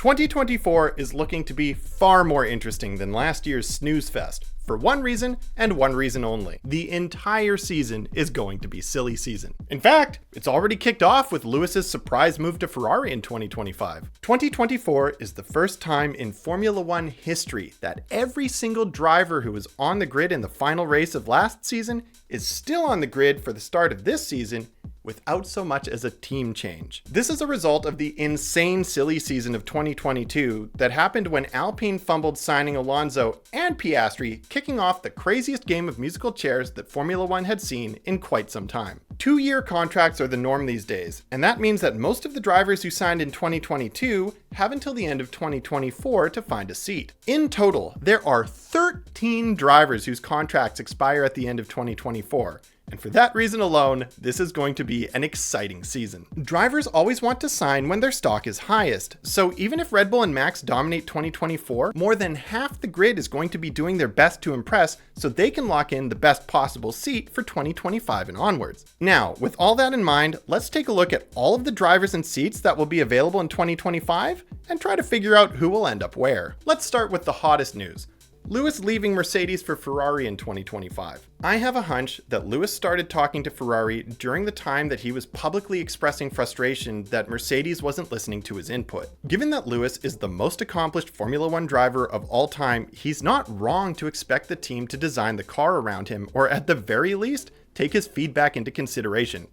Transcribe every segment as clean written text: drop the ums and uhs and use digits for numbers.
2024 is looking to be far more interesting than last year's snooze fest. For one reason, and one reason only. The entire season is going to be silly season. In fact, it's already kicked off with Lewis's surprise move to Ferrari in 2025. 2024 is the first time in Formula One history that every single driver who was on the grid in the final race of last season is still on the grid for the start of this season without so much as a team change. This is a result of the insane silly season of 2022 that happened when Alpine fumbled signing Alonso and Piastri, kicking off the craziest game of musical chairs that Formula One had seen in quite some time. 2-year contracts are the norm these days, and that means that most of the drivers who signed in 2022 have until the end of 2024 to find a seat. In total, there are 13 drivers whose contracts expire at the end of 2024. And for that reason alone, this is going to be an exciting season. Drivers always want to sign when their stock is highest, so even if Red Bull and Max dominate 2024, more than half the grid is going to be doing their best to impress so they can lock in the best possible seat for 2025 and onwards. Now, with all that in mind, let's take a look at all of the drivers and seats that will be available in 2025 and try to figure out who will end up where. Let's start with the hottest news. Lewis leaving Mercedes for Ferrari in 2025. I have a hunch that Lewis started talking to Ferrari during the time that he was publicly expressing frustration that Mercedes wasn't listening to his input. Given that Lewis is the most accomplished Formula One driver of all time, he's not wrong to expect the team to design the car around him, or at the very least, take his feedback into consideration.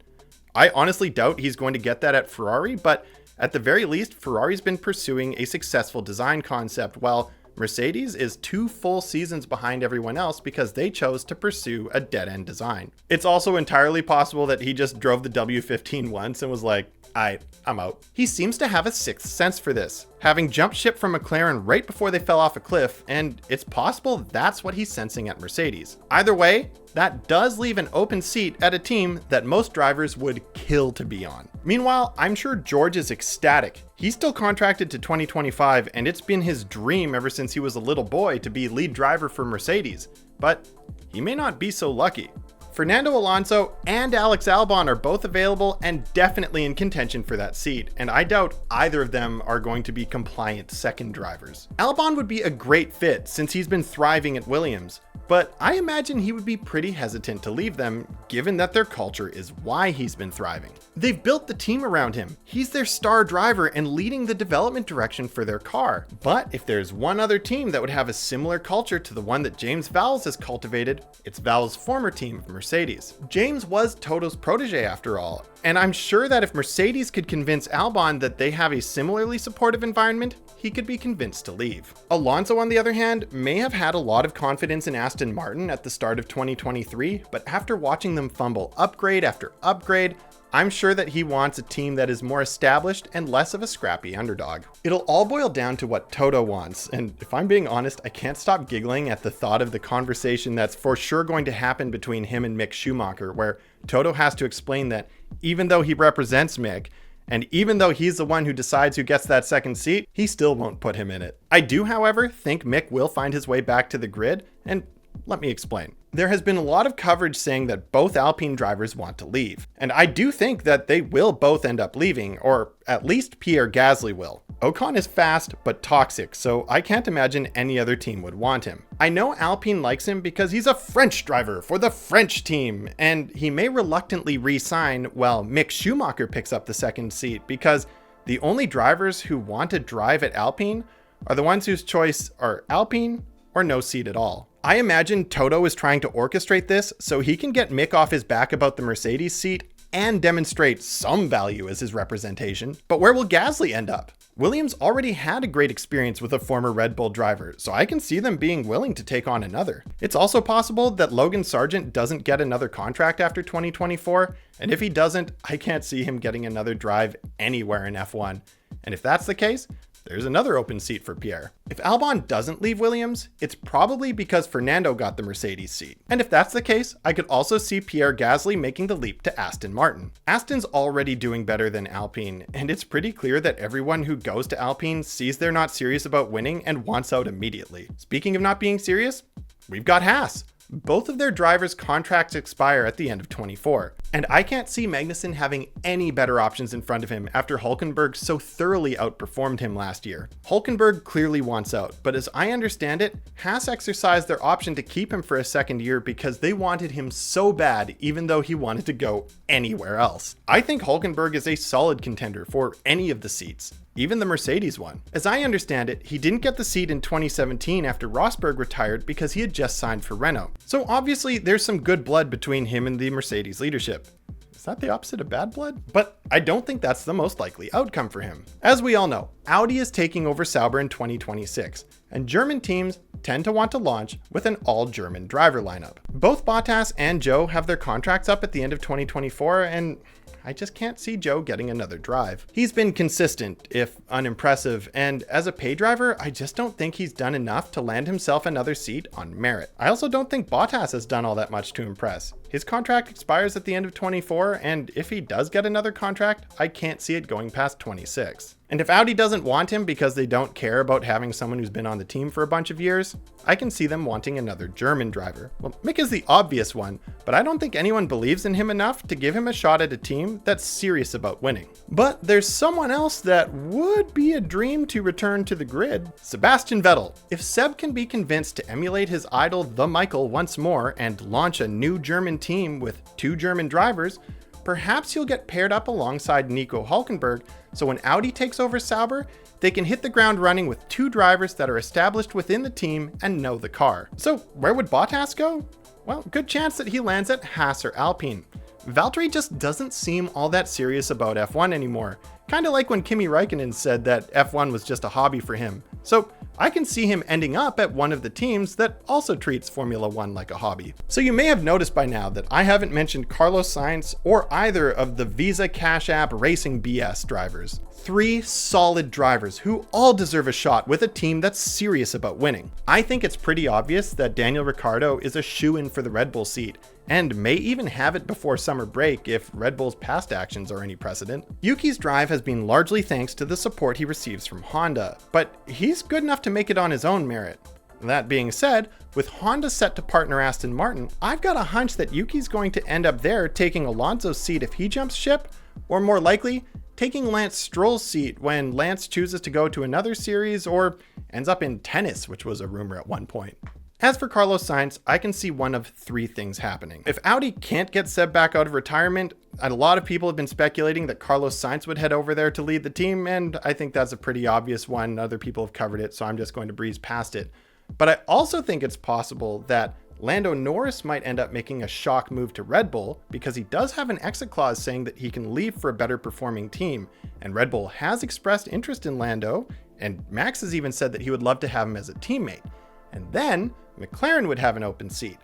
I honestly doubt he's going to get that at Ferrari, but at the very least, Ferrari's been pursuing a successful design concept, while Mercedes is 2 full seasons behind everyone else because they chose to pursue a dead-end design. It's also entirely possible that he just drove the W15 once and was like, I'm out. He seems to have a sixth sense for this, having jumped ship from McLaren right before they fell off a cliff, and it's possible that's what he's sensing at Mercedes. Either way, that does leave an open seat at a team that most drivers would kill to be on. Meanwhile, I'm sure George is ecstatic. He's still contracted to 2025, and it's been his dream ever since he was a little boy to be lead driver for Mercedes, but he may not be so lucky. Fernando Alonso and Alex Albon are both available and definitely in contention for that seat, and I doubt either of them are going to be compliant second drivers. Albon would be a great fit since he's been thriving at Williams, but I imagine he would be pretty hesitant to leave them given that their culture is why he's been thriving. They've built the team around him. He's their star driver and leading the development direction for their car. But if there's one other team that would have a similar culture to the one that James Vowles has cultivated, it's Vowles' former team of Mercedes. James was Toto's protege after all, and I'm sure that if Mercedes could convince Albon that they have a similarly supportive environment, he could be convinced to leave. Alonso, on the other hand, may have had a lot of confidence in Aston Martin at the start of 2023, but after watching them fumble upgrade after upgrade, I'm sure that he wants a team that is more established and less of a scrappy underdog. It'll all boil down to what Toto wants, and if I'm being honest, I can't stop giggling at the thought of the conversation that's for sure going to happen between him and Mick Schumacher, where Toto has to explain that even though he represents Mick, and even though he's the one who decides who gets that second seat, he still won't put him in it. I do, however, think Mick will find his way back to the grid, and let me explain. There has been a lot of coverage saying that both Alpine drivers want to leave, and I do think that they will both end up leaving, or at least Pierre Gasly will. Ocon is fast but toxic, so I can't imagine any other team would want him. I know Alpine likes him because he's a French driver for the French team, and he may reluctantly re-sign while Mick Schumacher picks up the second seat, because the only drivers who want to drive at Alpine are the ones whose choice are Alpine or no seat at all. I imagine Toto is trying to orchestrate this so he can get Mick off his back about the Mercedes seat and demonstrate some value as his representation. But where will Gasly end up? Williams already had a great experience with a former Red Bull driver, so I can see them being willing to take on another. It's also possible that Logan Sargent doesn't get another contract after 2024, and if he doesn't, I can't see him getting another drive anywhere in F1. And if that's the case, there's another open seat for Pierre. If Albon doesn't leave Williams, it's probably because Fernando got the Mercedes seat. And if that's the case, I could also see Pierre Gasly making the leap to Aston Martin. Aston's already doing better than Alpine, and it's pretty clear that everyone who goes to Alpine sees they're not serious about winning and wants out immediately. Speaking of not being serious, we've got Haas. both of their drivers' contracts expire at the end of 24. And I can't see Magnussen having any better options in front of him after Hülkenberg so thoroughly outperformed him last year. Hülkenberg clearly wants out, but as I understand it, Haas exercised their option to keep him for a second year because they wanted him so bad, even though he wanted to go anywhere else. I think Hülkenberg is a solid contender for any of the seats, even the Mercedes one. As I understand it, he didn't get the seat in 2017 after Rosberg retired because he had just signed for Renault. So obviously there's some good blood between him and the Mercedes leadership. Is that the opposite of bad blood? But I don't think that's the most likely outcome for him. As we all know, Audi is taking over Sauber in 2026, and German teams tend to want to launch with an all-German driver lineup. Both Bottas and Zhou have their contracts up at the end of 2024, and I just can't see Zhou getting another drive. He's been consistent, if unimpressive, and as a pay driver, I just don't think he's done enough to land himself another seat on merit. I also don't think Bottas has done all that much to impress. His contract expires at the end of 24, and if he does get another contract, I can't see it going past 26. And if Audi doesn't want him because they don't care about having someone who's been on the team for a bunch of years, I can see them wanting another German driver. Well, Mick is the obvious one, but I don't think anyone believes in him enough to give him a shot at a team that's serious about winning. But there's someone else that would be a dream to return to the grid: Sebastian Vettel. If Seb can be convinced to emulate his idol, the Michael, once more and launch a new German team with 2 German drivers, perhaps he'll get paired up alongside Nico Hülkenberg, so when Audi takes over Sauber, they can hit the ground running with 2 drivers that are established within the team and know the car. So where would Bottas go? Well, good chance that he lands at Haas or Alpine. Valtteri just doesn't seem all that serious about F1 anymore, kind of like when Kimi Räikkönen said that F1 was just a hobby for him. So I can see him ending up at one of the teams that also treats Formula One like a hobby. So you may have noticed by now that I haven't mentioned Carlos Sainz or either of the Visa Cash App Racing BS drivers. 3 solid drivers who all deserve a shot with a team that's serious about winning. I think it's pretty obvious that Daniel Ricciardo is a shoo-in for the Red Bull seat, and may even have it before summer break if Red Bull's past actions are any precedent. Yuki's drive has been largely thanks to the support he receives from Honda, but he's good enough to make it on his own merit. That being said, with Honda set to partner Aston Martin, I've got a hunch that Yuki's going to end up there taking Alonso's seat if he jumps ship, or more likely, taking Lance Stroll's seat when Lance chooses to go to another series or ends up in tennis, which was a rumor at one point. As for Carlos Sainz, I can see one of 3 things happening. If Audi can't get Seb back out of retirement, a lot of people have been speculating that Carlos Sainz would head over there to lead the team, and I think that's a pretty obvious one. Other people have covered it, so I'm just going to breeze past it. But I also think it's possible that Lando Norris might end up making a shock move to Red Bull because he does have an exit clause saying that he can leave for a better performing team, and Red Bull has expressed interest in Lando, and Max has even said that he would love to have him as a teammate. And then McLaren would have an open seat.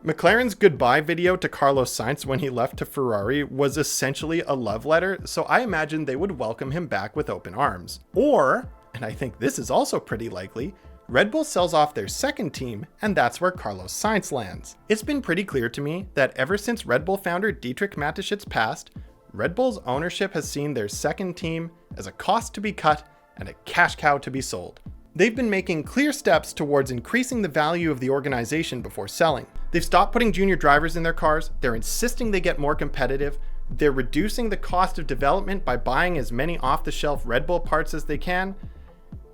McLaren's goodbye video to Carlos Sainz when he left to Ferrari was essentially a love letter, so I imagine they would welcome him back with open arms. Or, and I think this is also pretty likely, Red Bull sells off their second team, and that's where Carlos Sainz lands. It's been pretty clear to me that ever since Red Bull founder Dietrich Mateschitz passed, Red Bull's ownership has seen their second team as a cost to be cut and a cash cow to be sold. They've been making clear steps towards increasing the value of the organization before selling. They've stopped putting junior drivers in their cars, they're insisting they get more competitive, they're reducing the cost of development by buying as many off-the-shelf Red Bull parts as they can,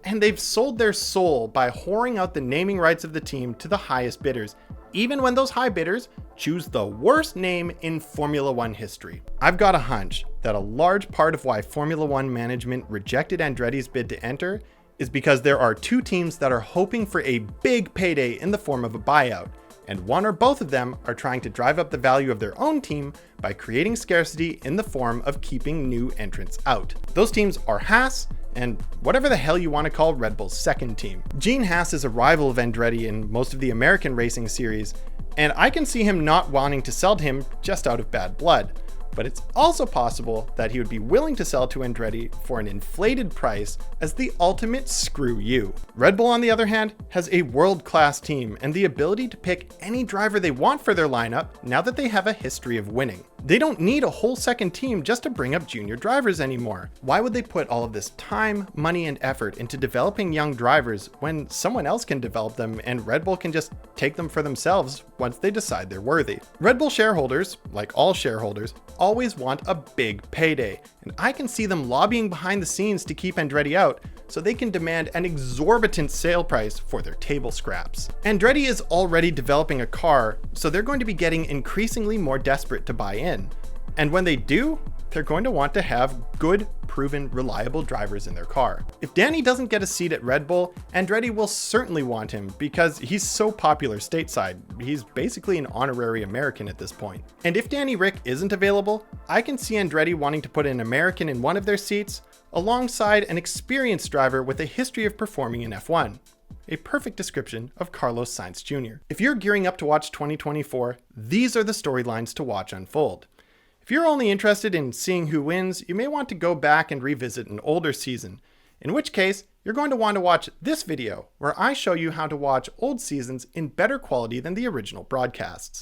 and they've sold their soul by whoring out the naming rights of the team to the highest bidders, even when those high bidders choose the worst name in Formula One history. I've got a hunch that a large part of why Formula One management rejected Andretti's bid to enter is because there are 2 teams that are hoping for a big payday in the form of a buyout, and one or both of them are trying to drive up the value of their own team by creating scarcity in the form of keeping new entrants out. Those teams are Haas and whatever the hell you want to call Red Bull's second team. Gene Haas is a rival of Andretti in most of the American racing series, and I can see him not wanting to sell to him just out of bad blood. But it's also possible that he would be willing to sell to Andretti for an inflated price as the ultimate screw you. Red Bull, on the other hand, has a world-class team and the ability to pick any driver they want for their lineup now that they have a history of winning. They don't need a whole second team just to bring up junior drivers anymore. Why would they put all of this time, money, and effort into developing young drivers when someone else can develop them and Red Bull can just take them for themselves once they decide they're worthy? Red Bull shareholders, like all shareholders, always want a big payday, and I can see them lobbying behind the scenes to keep Andretti out so they can demand an exorbitant sale price for their table scraps. Andretti is already developing a car, so they're going to be getting increasingly more desperate to buy in. And when they do, they're going to want to have good, proven, reliable drivers in their car. If Danny doesn't get a seat at Red Bull, Andretti will certainly want him because he's so popular stateside. He's basically an honorary American at this point. And if Danny Rick isn't available, I can see Andretti wanting to put an American in one of their seats alongside an experienced driver with a history of performing in F1. A perfect description of Carlos Sainz Jr. If you're gearing up to watch 2024, these are the storylines to watch unfold. If you're only interested in seeing who wins, you may want to go back and revisit an older season, in which case you're going to want to watch this video where I show you how to watch old seasons in better quality than the original broadcasts.